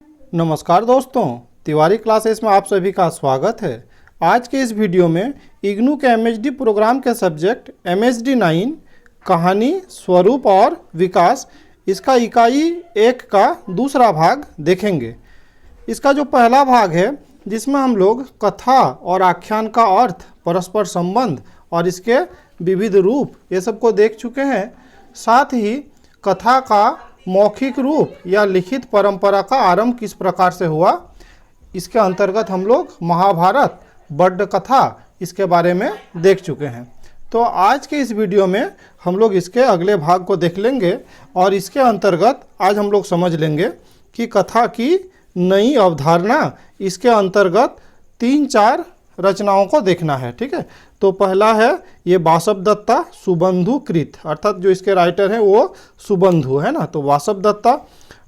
नमस्कार दोस्तों, तिवारी क्लासेस में आप सभी का स्वागत है। आज के इस वीडियो में इग्नू के एमएचडी प्रोग्राम के सब्जेक्ट एमएचडी 9 कहानी, स्वरूप और विकास, इसका इकाई 1 का दूसरा भाग देखेंगे। इसका जो पहला भाग है जिसमें हम लोग कथा और आख्यान का अर्थ, परस्पर संबंध और इसके विविध रूप ये सब को देख चुके हैं। साथ ही कथा का मौखिक रूप या लिखित परंपरा का आरंभ किस प्रकार से हुआ, इसके अंतर्गत हम लोग महाभारत, बड्ड कथा इसके बारे में देख चुके हैं। तो आज के इस वीडियो में हम लोग इसके अगले भाग को देख लेंगे और इसके अंतर्गत आज हम लोग समझ लेंगे कि कथा की नई अवधारणा, इसके अंतर्गत 3-4 रचनाओं को देखना है। ठीक है, तो पहला है ये वासव दत्ता सुबंधु कृत, अर्थात जो इसके राइटर हैं वो सुबंधु है ना, तो वासव दत्ता।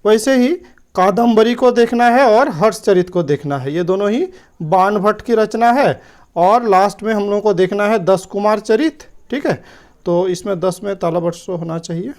वैसे ही कादम्बरी को देखना है और हर्षचरित को देखना है, ये दोनों ही बाण भट्ट की रचना है। और लास्ट में हम लोगों को देखना है 10 कुमार चरित। ठीक है, तो इसमें 10 में तालाबट्सो होना चाहिए।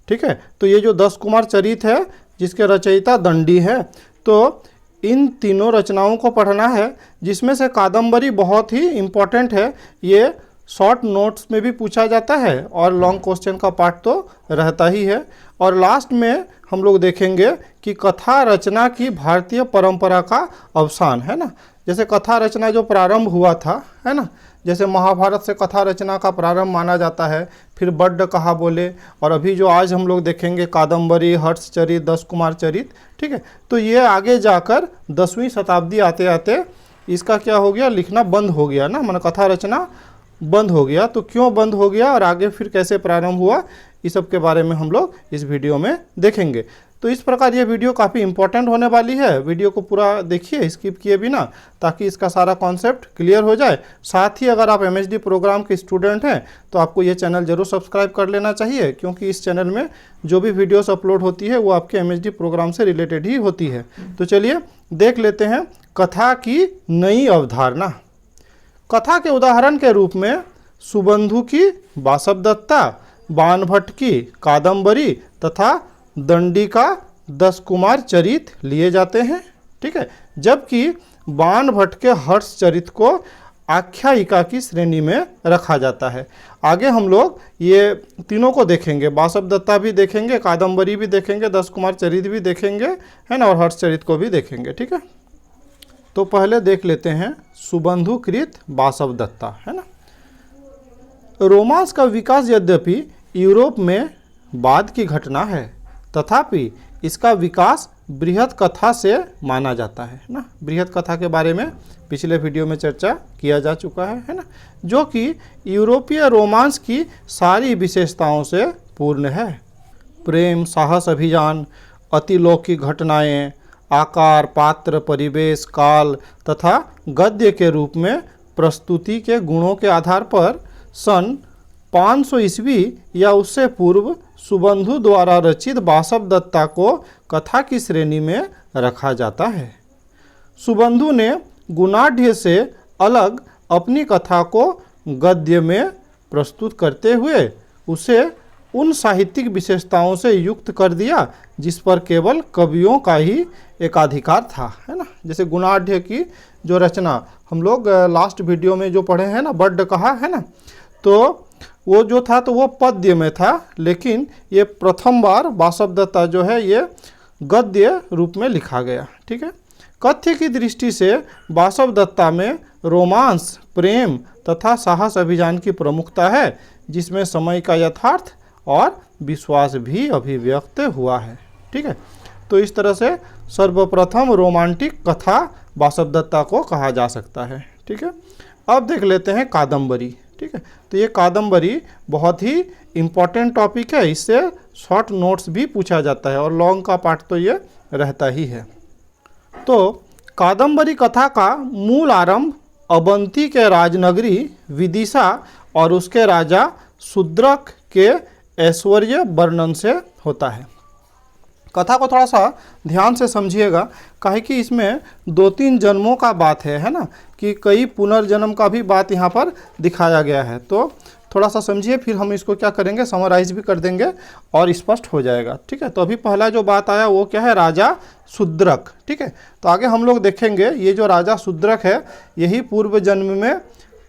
ठीक है, तो ये जो 10 कुमार चरित है जिसके रचयिता दंडी है, तो इन तीनों रचनाओं को पढ़ना है, जिसमें से कादम्बरी बहुत ही इम्पोर्टेंट है। ये शॉर्ट नोट्स में भी पूछा जाता है और लॉन्ग क्वेश्चन का पार्ट तो रहता ही है। और लास्ट में हम लोग देखेंगे कि कथा रचना की भारतीय परंपरा का अवसान है ना, जैसे कथा रचना जो प्रारंभ हुआ था है ना, जैसे महाभारत से कथा रचना का प्रारंभ माना जाता है, फिर बड्ड कहा बोले, और अभी जो आज हम लोग देखेंगे कादम्बरी, हर्षचरित, 10 कुमार चरित। ठीक है, तो ये आगे जाकर 10वीं शताब्दी आते आते इसका क्या हो गया, लिखना बंद हो गया ना, मतलब कथा रचना बंद हो गया। तो क्यों बंद हो गया और आगे फिर कैसे प्रारंभ हुआ, इस सब के बारे में हम लोग इस वीडियो में देखेंगे। तो इस प्रकार ये वीडियो काफ़ी इंपॉर्टेंट होने वाली है। वीडियो को पूरा देखिए स्किप किए बिना, ताकि इसका सारा कॉन्सेप्ट क्लियर हो जाए। साथ ही अगर आप एमएचडी प्रोग्राम के स्टूडेंट हैं तो आपको ये चैनल जरूर सब्सक्राइब कर लेना चाहिए, क्योंकि इस चैनल में जो भी वीडियोस अपलोड होती है वो आपके एमएचडी प्रोग्राम से रिलेटेड ही होती है। तो चलिए देख लेते हैं कथा की नई अवधारणा। कथा के उदाहरण के रूप में सुबंधु की वासव दत्ता, बाण भट्ट की कादम्बरी तथा दंडी का 10 कुमार चरित लिए जाते हैं। ठीक है, जबकि बाण भट्ट के हर्षचरित को आख्यायिका की श्रेणी में रखा जाता है। आगे हम लोग ये तीनों को देखेंगे, वासव दत्ता भी देखेंगे, कादम्बरी भी देखेंगे, 10 कुमार चरित भी देखेंगे है ना, और हर्षचरित को भी देखेंगे। ठीक है, तो पहले देख लेते हैं सुबंधु कृत वासव दत्ता है ना। रोमांस का विकास यद्यपि यूरोप में बाद की घटना है, तथापि इसका विकास बृहत कथा से माना जाता है ना। बृहत कथा के बारे में पिछले वीडियो में चर्चा किया जा चुका है ना, जो कि यूरोपीय रोमांस की सारी विशेषताओं से पूर्ण है। प्रेम, साहस अभियान, अतिलौकिक घटनाएं, आकार, पात्र, परिवेश, काल तथा गद्य के रूप में प्रस्तुति के गुणों के आधार पर सन 500 ईस्वी या उससे पूर्व सुबंधु द्वारा रचित वासव दत्ता को कथा की श्रेणी में रखा जाता है। सुबंधु ने गुणाढ़ से अलग अपनी कथा को गद्य में प्रस्तुत करते हुए उसे उन साहित्यिक विशेषताओं से युक्त कर दिया जिस पर केवल कवियों का ही एकाधिकार था है ना। जैसे गुणाढ़ की जो रचना हम लोग लास्ट वीडियो में जो पढ़े हैं ना, बड्ड कहा है ना, तो वो जो था तो वो पद्य में था, लेकिन ये प्रथम बार वासव दत्ता जो है ये गद्य रूप में लिखा गया। ठीक है, कथ्य की दृष्टि से वासव दत्ता में रोमांस, प्रेम तथा साहस अभियान की प्रमुखता है, जिसमें समय का यथार्थ और विश्वास भी अभिव्यक्त हुआ है। ठीक है, तो इस तरह से सर्वप्रथम रोमांटिक कथा वासव दत्ता को कहा जा सकता है। ठीक है, अब देख लेते हैं कादम्बरी। ठीक है, तो ये कादम्बरी बहुत ही इम्पॉर्टेंट टॉपिक है, इससे शॉर्ट नोट्स भी पूछा जाता है और लॉन्ग का पार्ट तो ये रहता ही है। तो कादम्बरी कथा का मूल आरंभ अवंती के राजनगरी विदिशा और उसके राजा शूद्रक के ऐश्वर्य वर्णन से होता है। कथा को थोड़ा सा ध्यान से समझिएगा, काहे कि इसमें 2-3 जन्मों का बात है ना, कि कई पुनर्जन्म का भी बात यहाँ पर दिखाया गया है। तो थोड़ा सा समझिए, फिर हम इसको क्या करेंगे, समराइज भी कर देंगे और स्पष्ट हो जाएगा। ठीक है, तो अभी पहला जो बात आया वो क्या है, राजा शूद्रक। ठीक है, तो आगे हम लोग देखेंगे ये जो राजा शूद्रक है यही पूर्व जन्म में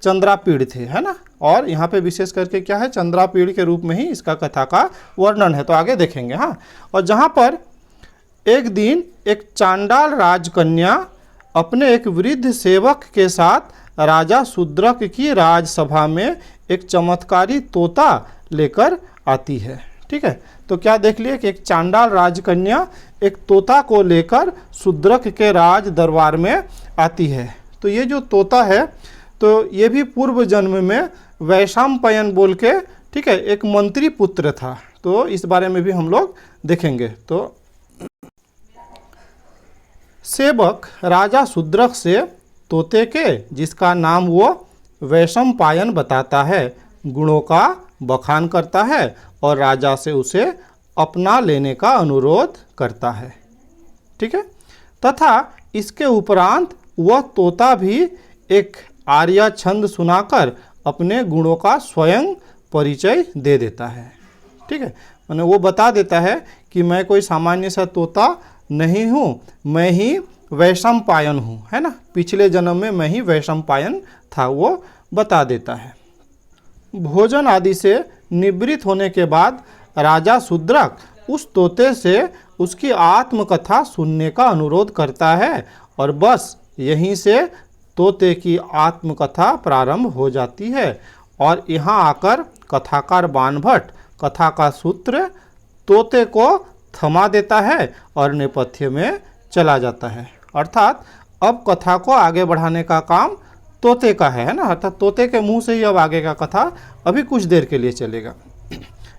चंद्रापीड़ थे, है ना। और यहाँ पे विशेष करके क्या है, चंद्रापीड़ के रूप में ही इसका कथा का वर्णन है, तो आगे देखेंगे। हाँ, और जहाँ पर एक दिन एक चांडाल राजकन्या अपने एक वृद्ध सेवक के साथ राजा शूद्रक की राजसभा में एक चमत्कारी तोता लेकर आती है। ठीक है, तो क्या देख लिए कि एक चांडाल राजकन्या एक तोता को लेकर शूद्रक के राज दरबार में आती है। तो ये जो तोता है तो ये भी पूर्व जन्म में वैशंपायन बोल के, ठीक है, एक मंत्री पुत्र था। तो इस बारे में भी हम लोग देखेंगे। तो सेवक राजा शूद्रक से तोते के, जिसका नाम वो वैशंपायन बताता है, गुणों का बखान करता है और राजा से उसे अपना लेने का अनुरोध करता है। ठीक है, तथा इसके उपरांत वह तोता भी एक आर्या छंद सुनाकर अपने गुणों का स्वयं परिचय दे देता है। ठीक है, मैंने वो बता देता है कि मैं कोई सामान्य सा तोता नहीं हूँ, मैं ही वैशंपायन हूँ, है ना, पिछले जन्म में मैं ही वैशंपायन था, वो बता देता है। भोजन आदि से निवृत्त होने के बाद राजा शूद्रक उस तोते से उसकी आत्मकथा सुनने का अनुरोध करता है और बस यहीं से तोते की आत्मकथा प्रारंभ हो जाती है। और यहाँ आकर कथाकार बाणभट्ट कथा का सूत्र तोते को थमा देता है और नेपथ्य में चला जाता है। अर्थात अब कथा को आगे बढ़ाने का काम तोते का है ना, अर्थात तोते के मुंह से ही अब आगे का कथा अभी कुछ देर के लिए चलेगा।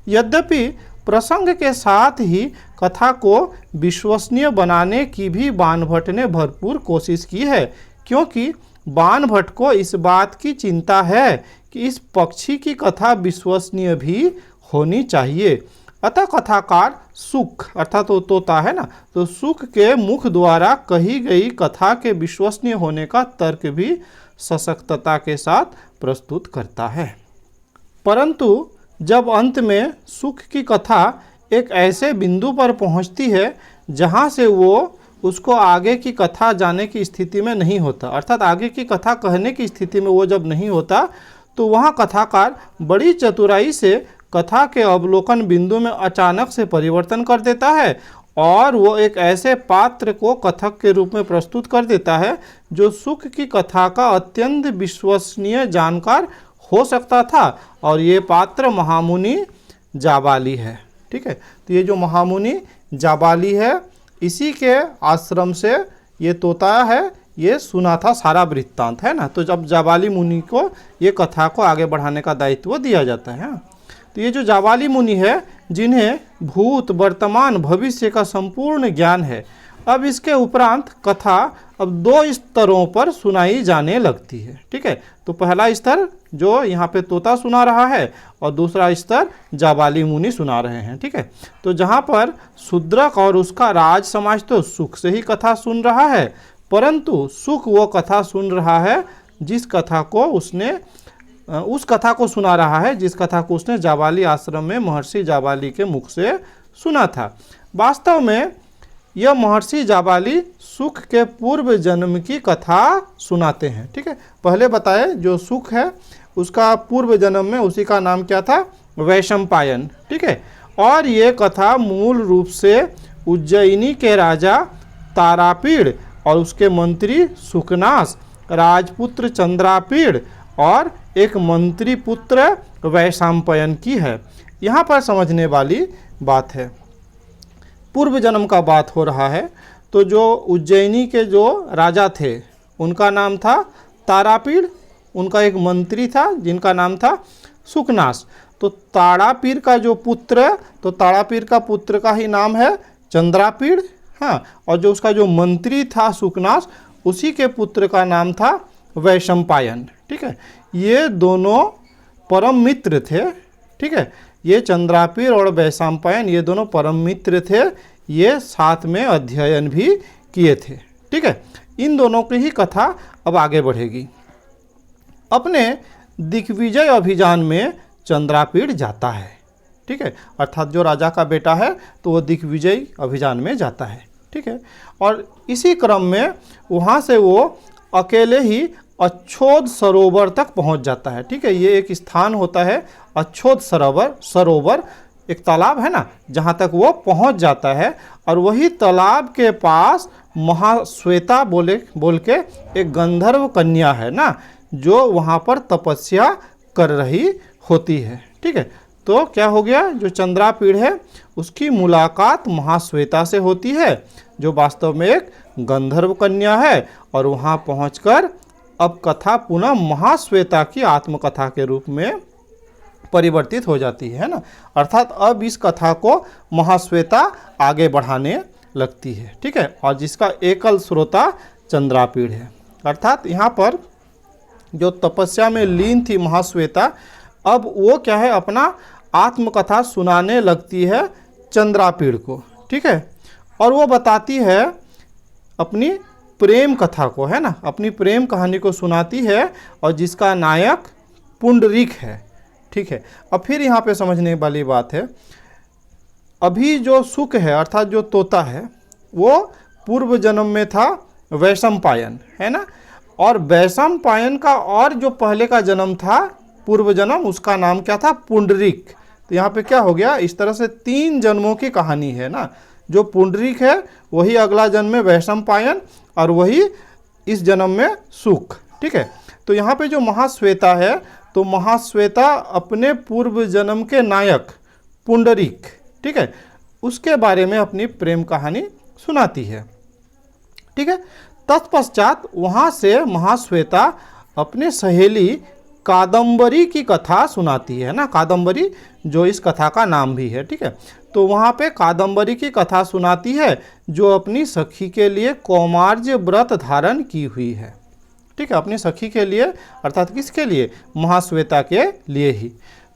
यद्यपि प्रसंग के साथ ही कथा को विश्वसनीय बनाने की भी बाणभट्ट ने भरपूर कोशिश की है, क्योंकि बाणभट्ट को इस बात की चिंता है कि इस पक्षी की कथा विश्वसनीय भी होनी चाहिए। अतः कथाकार सुख, अर्थात तो तोता है ना, तो सुख के मुख द्वारा कही गई कथा के विश्वसनीय होने का तर्क भी सशक्तता के साथ प्रस्तुत करता है। परंतु जब अंत में सुख की कथा एक ऐसे बिंदु पर पहुंचती है जहां से वो उसको आगे की कथा जाने की स्थिति में नहीं होता, अर्थात आगे की कथा कहने की स्थिति में वो जब नहीं होता, तो वहाँ कथाकार बड़ी चतुराई से कथा के अवलोकन बिंदु में अचानक से परिवर्तन कर देता है और वो एक ऐसे पात्र को कथक के रूप में प्रस्तुत कर देता है जो सुख की कथा का अत्यंत विश्वसनीय जानकार हो सकता था, और ये पात्र महामुनि जाबाली है। ठीक है, तो ये जो महामुनि जाबाली है, इसी के आश्रम से ये तोता है, ये सुना था सारा वृत्तांत, है ना। तो जब जाबाली मुनि को ये कथा को आगे बढ़ाने का दायित्व दिया जाता है। तो ये जो जाबाली मुनि है, जिन्हें भूत वर्तमान भविष्य का संपूर्ण ज्ञान है, अब इसके उपरांत कथा अब दो स्तरों पर सुनाई जाने लगती है। ठीक है, तो पहला स्तर जो यहाँ पे तोता सुना रहा है और दूसरा स्तर जाबाली मुनि सुना रहे हैं। ठीक है, तो जहाँ पर शूद्रक और उसका राज समाज तो सुख से ही कथा सुन रहा है, परंतु सुख वो कथा सुन रहा है जिस कथा को उसने उस कथा को सुना रहा है जिस कथा को उसने जाबाली आश्रम में महर्षि जाबाली के मुख से सुना था। वास्तव में यह महर्षि जाबाली सुख के पूर्व जन्म की कथा सुनाते हैं। ठीक है, पहले बताए जो सुख है उसका पूर्व जन्म में उसी का नाम क्या था, वैशंपायन। ठीक है, और ये कथा मूल रूप से उज्जैनी के राजा तारापीड़ और उसके मंत्री सुकनास, राजपुत्र चंद्रापीड़ और एक मंत्री पुत्र वैशंपायन की है। यहाँ पर समझने वाली बात है, पूर्व जन्म का बात हो रहा है। तो जो उज्जैनी के जो राजा थे उनका नाम था तारापीड़, उनका एक मंत्री था जिनका नाम था सुकनास। तो तारापीड़ का जो पुत्र, तो तारापीड़ का पुत्र का ही नाम है चंद्रापीड़, हाँ, और जो उसका जो मंत्री था सुकनास, उसी के पुत्र का नाम था वैशंपायन। ठीक है, ये दोनों परम मित्र थे। ठीक है, ये चंद्रापीड़ और वैशंपायन ये दोनों परम मित्र थे, ये साथ में अध्ययन भी किए थे। ठीक है, इन दोनों की ही कथा अब आगे बढ़ेगी। अपने दिग्विजय अभियान में चंद्रापीड़ जाता है। ठीक है, अर्थात जो राजा का बेटा है तो वो दिग्विजय अभियान में जाता है। ठीक है, और इसी क्रम में वहाँ से वो अकेले ही अच्छोद सरोवर तक पहुँच जाता है। ठीक है, ये एक स्थान होता है अच्छोद सरोवर एक तालाब है ना, जहाँ तक वो पहुँच जाता है। और वही तालाब के पास महाश्वेता बोल के एक गंधर्व कन्या है ना, जो वहाँ पर तपस्या कर रही होती है। ठीक है, तो क्या हो गया, जो चंद्रापीड़ है उसकी मुलाकात महाश्वेता से होती है, जो वास्तव में एक गंधर्व कन्या है। और वहाँ पहुँचकर अब कथा पुनः महाश्वेता की आत्मकथा के रूप में परिवर्तित हो जाती है ना, अर्थात अब इस कथा को महाश्वेता आगे बढ़ाने लगती है। ठीक है, और जिसका एकल श्रोता चंद्रापीड़ है। अर्थात यहाँ पर जो तपस्या में लीन थी महाश्वेता, अब वो क्या है, अपना आत्मकथा सुनाने लगती है चंद्रापीड़ को। ठीक है, और वो बताती है अपनी प्रेम कथा को, है ना, अपनी प्रेम कहानी को सुनाती है, और जिसका नायक पुंडरीक है। ठीक है, अब फिर यहाँ पे समझने वाली बात है, अभी जो शुक है अर्थात जो तोता है वो पूर्व जन्म में था वैशंपायन, है ना, और वैशंपायन का और जो पहले का जन्म था पूर्व जन्म, उसका नाम क्या था, पुंडरीक। तो यहाँ पे क्या हो गया, इस तरह से 3 जन्मों की कहानी है ना, जो पुंडरीक है वही अगला जन्म में वैशंपायन, और वही इस जन्म में शुक। ठीक है, तो यहाँ पे जो महाश्वेता है, तो महाश्वेता अपने पूर्व जन्म के नायक पुंडरीक, ठीक है, उसके बारे में अपनी प्रेम कहानी सुनाती है। ठीक है, तत्पश्चात वहाँ से महाश्वेता अपने सहेली कादम्बरी की कथा सुनाती है ना, कादम्बरी जो इस कथा का नाम भी है। ठीक है, तो वहाँ पे कादम्बरी की कथा सुनाती है, जो अपनी सखी के लिए कौमार्य व्रत धारण की हुई है। ठीक है, अपनी सखी के लिए, अर्थात किसके लिए, महाश्वेता के लिए ही।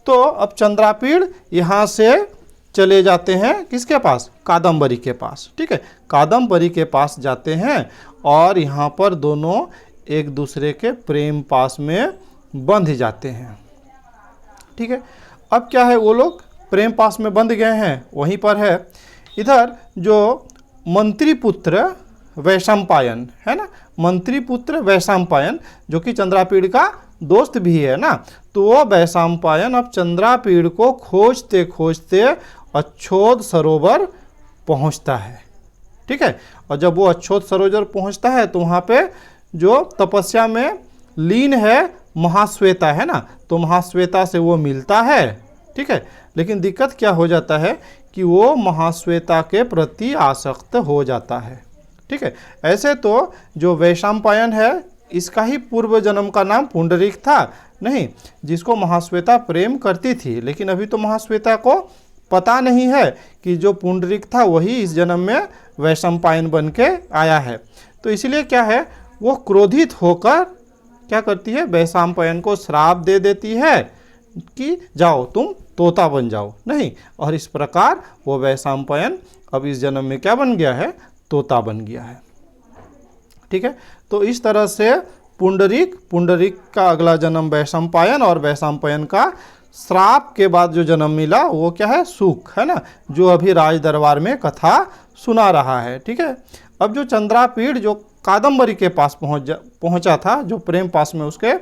तो अब चंद्रापीड़ यहाँ से चले जाते हैं किसके पास, कादम्बरी के पास। ठीक है, कादम्बरी के पास जाते हैं, और यहाँ पर दोनों एक दूसरे के प्रेम पास में बंध जाते हैं। ठीक है, अब क्या है, वो लोग प्रेम पास में बंध गए हैं, वहीं पर है इधर जो मंत्री पुत्र वैशंपायन है ना, मंत्री पुत्र वैशंपायन जो कि चंद्रापीड़ का दोस्त भी है ना, तो वो वैशंपायन अब चंद्रापीड़ को खोजते खोजते अच्छोद सरोवर पहुंचता है। ठीक है, और जब वो अच्छोद सरोवर पहुंचता है तो वहाँ पे जो तपस्या में लीन है महाश्वेता है ना, तो महाश्वेता से वो मिलता है। ठीक है, लेकिन दिक्कत क्या हो जाता है कि वो महाश्वेता के प्रति आसक्त हो जाता है। ठीक है, ऐसे तो जो वैशंपायन है इसका ही पूर्व जन्म का नाम पुंडरीक था नहीं, जिसको महाश्वेता प्रेम करती थी, लेकिन अभी तो महाश्वेता को पता नहीं है कि जो पुंडरीक था वही इस जन्म में वैशंपायन बन के आया है। तो इसलिए क्या है, वो क्रोधित होकर क्या करती है, वैशंपायन को श्राप दे देती है कि जाओ तुम तोता बन जाओ नहीं, और इस प्रकार वो वैशंपायन अब इस जन्म में क्या बन गया है, तोता बन गया है। ठीक है, तो इस तरह से पुंडरीक का अगला जन्म वैशंपायन, और वैशंपायन का श्राप के बाद जो जन्म मिला वो क्या है, शुक है ना, जो अभी राज दरबार में कथा सुना रहा है। ठीक है, अब जो चंद्रापीड़ जो कादम्बरी के पास पहुंचा था, जो प्रेम पास में उसके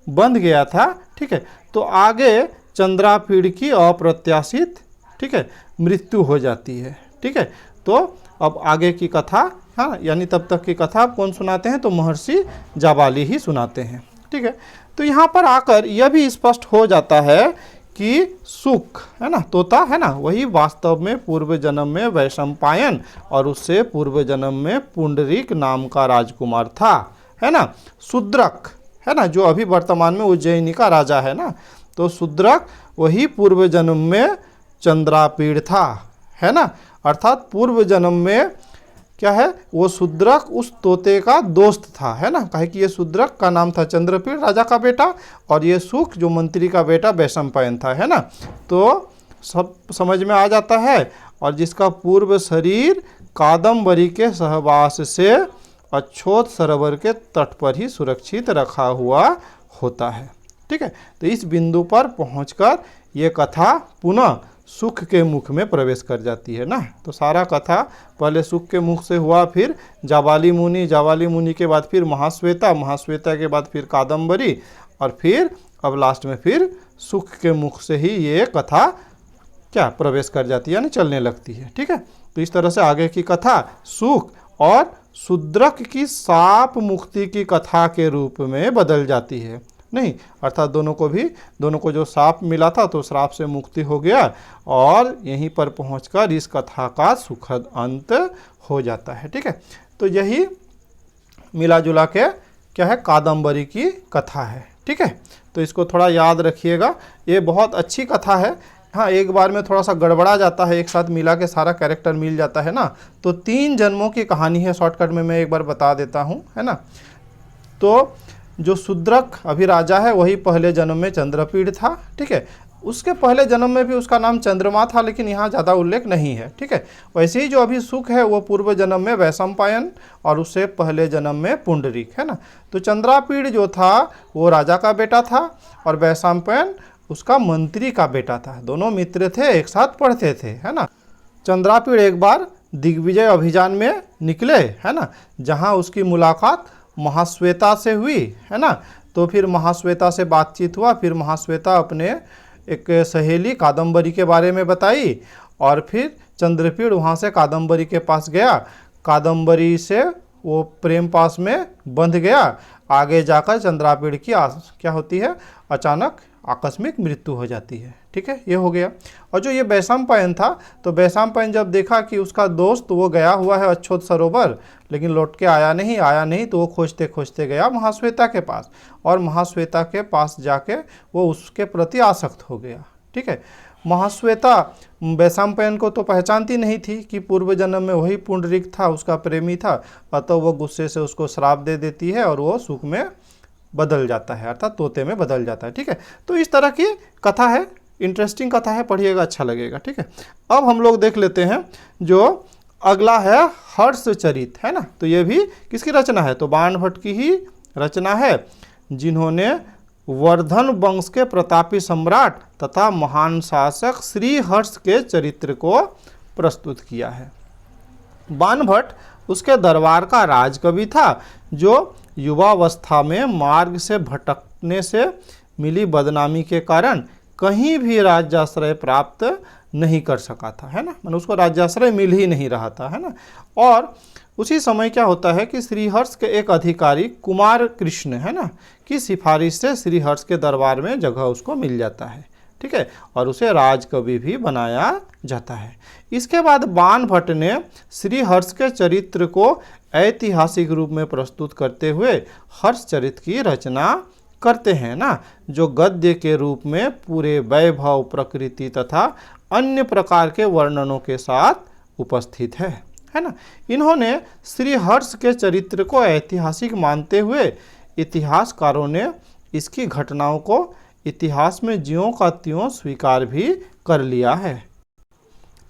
बंध गया था। ठीक है, तो आगे चंद्रापीड़ की अप्रत्याशित, ठीक है, मृत्यु हो जाती है। ठीक है, तो अब आगे की कथा, हाँ, यानी तब तक की कथा कौन सुनाते हैं, तो महर्षि जाबाली ही सुनाते हैं। ठीक है, तो यहाँ पर आकर यह भी स्पष्ट हो जाता है कि शुक है ना, तोता है ना, वही वास्तव में पूर्व जन्म में वैशंपायन और उससे पूर्व जन्म में पुंडरीक नाम का राजकुमार था, है ना, शूद्रक है ना, जो अभी वर्तमान में उज्जैनी का राजा है ना, तो शूद्रक वही पूर्व जन्म में चंद्रापीड़ था, है ना, अर्थात पूर्व जन्म में क्या है, वो शूद्रक उस तोते का दोस्त था, है ना, कहे कि ये शूद्रक का नाम था चंद्रपीड़ राजा का बेटा, और ये शुक जो मंत्री का बेटा वैशंपायन था, है ना, तो सब समझ में आ जाता है। और जिसका पूर्व शरीर कादम्बरी के सहवास से अच्छोद सरोवर के तट पर ही सुरक्षित रखा हुआ होता है। ठीक है। तो इस बिंदु पर पहुंचकर ये कथा पुनः सुख के मुख में प्रवेश कर जाती है ना। तो सारा कथा पहले सुख के मुख से हुआ, फिर जाबाली मुनि, जाबाली मुनि के बाद फिर महाश्वेता, महाश्वेता के बाद फिर कादम्बरी, और फिर अब लास्ट में फिर सुख के मुख से ही ये कथा क्या प्रवेश कर जाती है, यानी चलने लगती है। ठीक है। तो इस तरह से आगे की कथा सुख और शूद्रक की साप मुक्ति की कथा के रूप में बदल जाती है। नहीं, अर्थात दोनों को जो श्राप मिला था तो श्राप से मुक्ति हो गया और यहीं पर पहुंचकर इस कथा का सुखद अंत हो जाता है। ठीक है। तो यही मिला जुला के क्या है, कादम्बरी की कथा है। ठीक है। तो इसको थोड़ा याद रखिएगा, ये बहुत अच्छी कथा है। हाँ, एक बार में थोड़ा सा गड़बड़ा जाता है, एक साथ मिला के सारा कैरेक्टर मिल जाता है ना। तो 3 जन्मों की कहानी है, शॉर्टकट में मैं एक बार बता देता हूँ, है ना। तो जो शूद्रक अभी राजा है वही पहले जन्म में चंद्रपीड़ था। ठीक है। उसके पहले जन्म में भी उसका नाम चंद्रमा था, लेकिन यहाँ ज़्यादा उल्लेख नहीं है। ठीक है। वैसे ही जो अभी सुख है वो पूर्व जन्म में वैशंपायन और उससे पहले जन्म में पुंडरीक, है ना। तो चंद्रापीड़ जो था वो राजा का बेटा था और वैशंपायन उसका मंत्री का बेटा था। दोनों मित्र थे, एक साथ पढ़ते थे, है ना। चंद्रापीड़ एक बार दिग्विजय अभियान में निकले, है ना, जहाँ उसकी मुलाकात महाश्वेता से हुई, है ना। तो फिर महाश्वेता से बातचीत हुआ, फिर महाश्वेता अपने एक सहेली कादम्बरी के बारे में बताई और फिर चंद्रपीड़ वहाँ से कादम्बरी के पास गया, कादम्बरी से वो प्रेम पास में बंध गया। आगे जाकर चंद्रापीड़ की क्या होती है, अचानक आकस्मिक मृत्यु हो जाती है। ठीक है, ये हो गया। और जो ये वैशंपायन था, तो वैशंपायन जब देखा कि उसका दोस्त वो गया हुआ है अच्छोत सरोवर लेकिन लौट के आया नहीं, तो वो खोजते खोजते गया महाश्वेता के पास और महाश्वेता के पास जाके वो उसके प्रति आसक्त हो गया। ठीक है। महाश्वेता वैशंपायन को तो पहचानती नहीं थी कि पूर्व जन्म में वही पुंडरीक था, उसका प्रेमी था, अतः वो गुस्से से उसको श्राप दे देती है और वो सुख में बदल जाता है, अर्थात तोते में बदल जाता है। ठीक है। तो इस तरह की कथा है, इंटरेस्टिंग कथा है, पढ़िएगा, अच्छा लगेगा। ठीक है। अब हम लोग देख लेते हैं जो अगला है हर्षचरित, है ना। तो ये भी किसकी रचना है, तो बाण भट्ट की ही रचना है, जिन्होंने वर्धन वंश के प्रतापी सम्राट तथा महान शासक श्री हर्ष के चरित्र को प्रस्तुत किया है। बाण भट्ट उसके दरबार का राजकवि था, जो युवावस्था में मार्ग से भटकने से मिली बदनामी के कारण कहीं भी राज्याश्रय प्राप्त नहीं कर सका था, है ना। मतलब उसको राज्याश्रय मिल ही नहीं रहा था, है ना। और उसी समय क्या होता है कि श्रीहर्ष के एक अधिकारी कुमार कृष्ण, है ना, की सिफारिश से श्रीहर्ष के दरबार में जगह उसको मिल जाता है। ठीक है। और उसे राजकवि भी बनाया जाता है। इसके बाद बाण भट्ट ने श्रीहर्ष के चरित्र को ऐतिहासिक रूप में प्रस्तुत करते हुए हर्षचरित की रचना करते हैं ना, जो गद्य के रूप में पूरे वैभव, प्रकृति तथा अन्य प्रकार के वर्णनों के साथ उपस्थित है ना। इन्होंने श्री हर्ष के चरित्र को ऐतिहासिक मानते हुए इतिहासकारों ने इसकी घटनाओं को इतिहास में ज्यों का त्यों स्वीकार भी कर लिया है।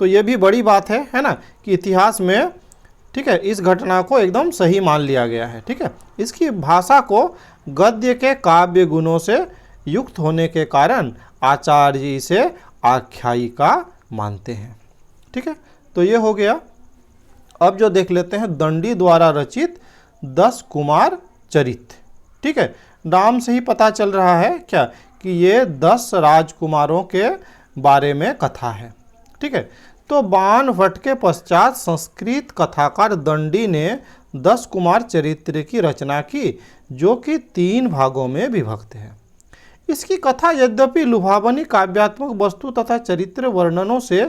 तो ये भी बड़ी बात है ना, कि इतिहास में, ठीक है, इस घटना को एकदम सही मान लिया गया है। ठीक है। इसकी भाषा को गद्य के काव्य गुणों से युक्त होने के कारण आचार्य इसे आख्यायिका मानते हैं। ठीक है। तो ये हो गया। अब जो देख लेते हैं दंडी द्वारा रचित 10 कुमार चरित। ठीक है। नाम से ही पता चल रहा है क्या कि ये 10 राजकुमारों के बारे में कथा है। ठीक है। तो बाण भट्ट के पश्चात संस्कृत कथाकार दंडी ने 10 कुमार चरित्र की रचना की, जो कि 3 भागों में विभक्त है। इसकी कथा यद्यपि लुभावनी काव्यात्मक वस्तु तथा चरित्र वर्णनों से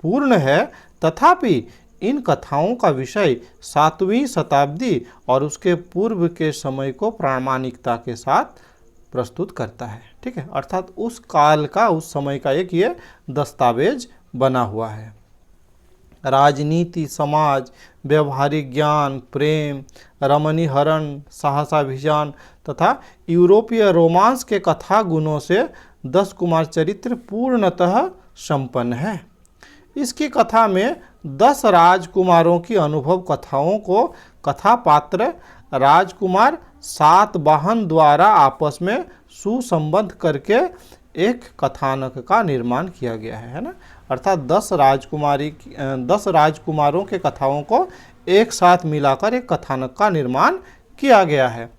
पूर्ण है, तथापि इन कथाओं का विषय 7वीं शताब्दी और उसके पूर्व के समय को प्रामाणिकता के साथ प्रस्तुत करता है। ठीक है। अर्थात उस काल का, उस समय का एक ये दस्तावेज बना हुआ है। राजनीति, समाज, व्यवहारिक ज्ञान, प्रेम, रमणीहरण, साहसाभियान तथा यूरोपीय रोमांस के कथा गुणों से 10 कुमार चरित्र पूर्णतः संपन्न है। इसकी कथा में 10 राजकुमारों की अनुभव कथाओं को कथा पात्र राजकुमार सातवाहन द्वारा आपस में सुसंबद्ध करके एक कथानक का निर्माण किया गया है ना। अर्थात 10 राजकुमारों के कथाओं को एक साथ मिलाकर एक कथानक का निर्माण किया गया है।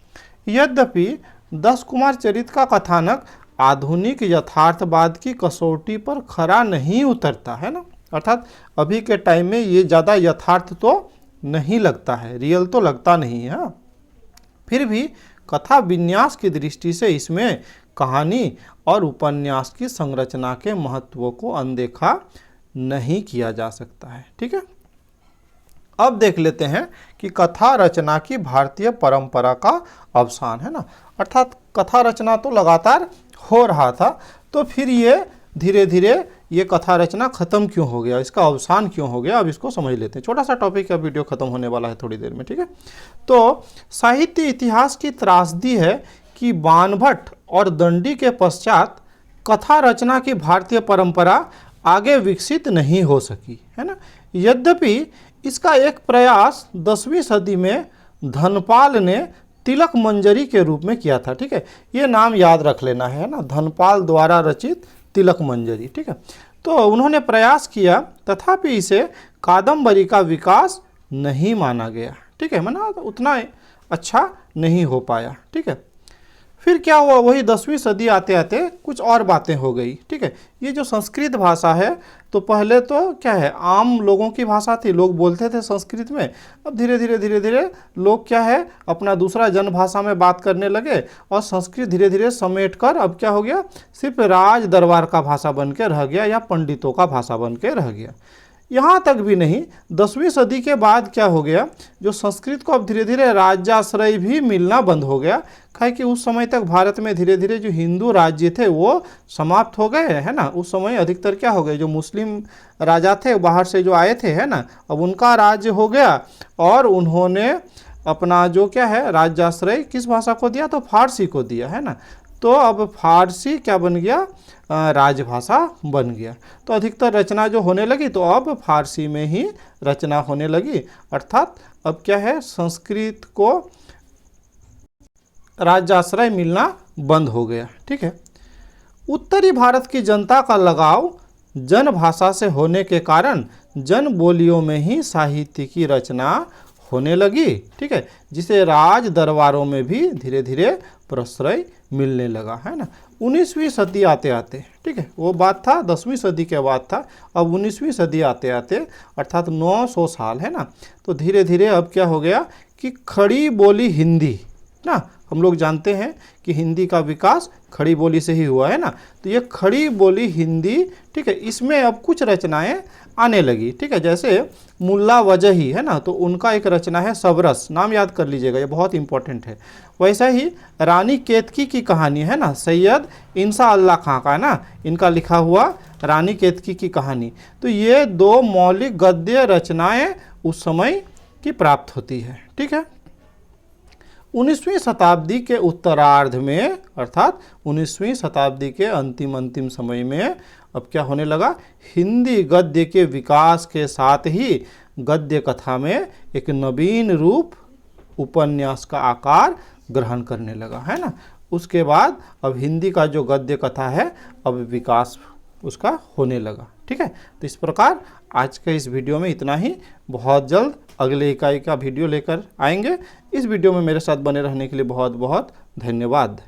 यद्यपि 10 कुमार चरित्र का कथानक आधुनिक यथार्थवाद की कसौटी पर खरा नहीं उतरता है ना। अर्थात अभी के टाइम में ये ज़्यादा यथार्थ तो नहीं लगता है, रियल तो लगता नहीं है। फिर भी कथा विन्यास की दृष्टि से इसमें कहानी और उपन्यास की संरचना के महत्व को अनदेखा नहीं किया जा सकता है। ठीक है, अब देख लेते हैं कि कथा रचना की भारतीय परंपरा का अवसान है ना। अर्थात कथा रचना तो लगातार हो रहा था, तो फिर ये धीरे धीरे ये कथा रचना खत्म क्यों हो गया, इसका अवसान क्यों हो गया, अब इसको समझ लेते हैं। छोटा सा टॉपिक है, वीडियो खत्म होने वाला है थोड़ी देर में। ठीक है, तो साहित्य इतिहास की त्रासदी है कि बाणभट्ट और दंडी के पश्चात कथा रचना की भारतीय परंपरा आगे विकसित नहीं हो सकी है ना। यद्यपि इसका एक प्रयास 10वीं सदी में धनपाल ने तिलक मंजरी के रूप में किया था। ठीक है, ये नाम याद रख लेना है ना, धनपाल द्वारा रचित तिलक मंजरी। ठीक है, तो उन्होंने प्रयास किया, तथापि इसे कादम्बरी का विकास नहीं माना गया। ठीक है, माना उतना अच्छा नहीं हो पाया। ठीक है, फिर क्या हुआ, वही 10वीं सदी आते आते कुछ और बातें हो गई। ठीक है, ये जो संस्कृत भाषा है, तो पहले तो क्या है, आम लोगों की भाषा थी, लोग बोलते थे संस्कृत में। अब धीरे धीरे लोग क्या है, अपना दूसरा जन भाषा में बात करने लगे, और संस्कृत धीरे धीरे समेट कर अब क्या हो गया, सिर्फ राज दरबार का भाषा बन के रह गया, या पंडितों का भाषा बन के रह गया। यहाँ तक भी नहीं, 10वीं सदी के बाद क्या हो गया, जो संस्कृत को अब धीरे धीरे राज्याश्रय भी मिलना बंद हो गया। है कि उस समय तक भारत में धीरे धीरे जो हिंदू राज्य थे वो समाप्त हो गए है ना। उस समय अधिकतर क्या हो गए, जो मुस्लिम राजा थे बाहर से जो आए थे है ना, अब उनका राज्य हो गया, और उन्होंने अपना जो क्या है राज्याश्रय किस भाषा को दिया, तो फारसी को दिया है ना। तो अब फारसी क्या बन गया, राजभाषा बन गया। तो अधिकतर रचना जो होने लगी, तो अब फारसी में ही रचना होने लगी। अर्थात अब क्या है, संस्कृत को राज्याश्रय मिलना बंद हो गया। ठीक है, उत्तरी भारत की जनता का लगाव जन भाषा से होने के कारण जन बोलियों में ही साहित्य की रचना होने लगी। ठीक है, जिसे राज दरबारों में भी धीरे धीरे प्रश्रय मिलने लगा है ना। 19वीं सदी आते आते, ठीक है, वो बात था 10वीं सदी के बाद था, अब 19वीं सदी आते आते अर्थात 900 साल है ना, तो धीरे धीरे अब क्या हो गया कि खड़ी बोली हिंदी ना, हम लोग जानते हैं कि हिंदी का विकास खड़ी बोली से ही हुआ है ना, तो ये खड़ी बोली हिंदी, ठीक है, इसमें अब कुछ रचनाएं आने लगी। ठीक है, जैसे मुल्ला वजही है ना, तो उनका एक रचना है सबरस, नाम याद कर लीजिएगा, ये बहुत इंपॉर्टेंट है। वैसा ही रानी केतकी की कहानी है ना, सैयद इंसा अल्लाह खां का ना, इनका लिखा हुआ रानी केतकी की कहानी, तो ये 2 मौलिक गद्य रचनाएं उस समय की प्राप्त होती है। ठीक है, 19वीं शताब्दी के उत्तरार्ध में अर्थात 19वीं शताब्दी के अंतिम समय में अब क्या होने लगा, हिंदी गद्य के विकास के साथ ही गद्य कथा में एक नवीन रूप उपन्यास का आकार ग्रहण करने लगा है ना। उसके बाद अब हिंदी का जो गद्य कथा है अब विकास उसका होने लगा। ठीक है, तो इस प्रकार आज के इस वीडियो में इतना ही। बहुत जल्द अगले इकाई का वीडियो लेकर आएंगे। इस वीडियो में मेरे साथ बने रहने के लिए बहुत बहुत धन्यवाद।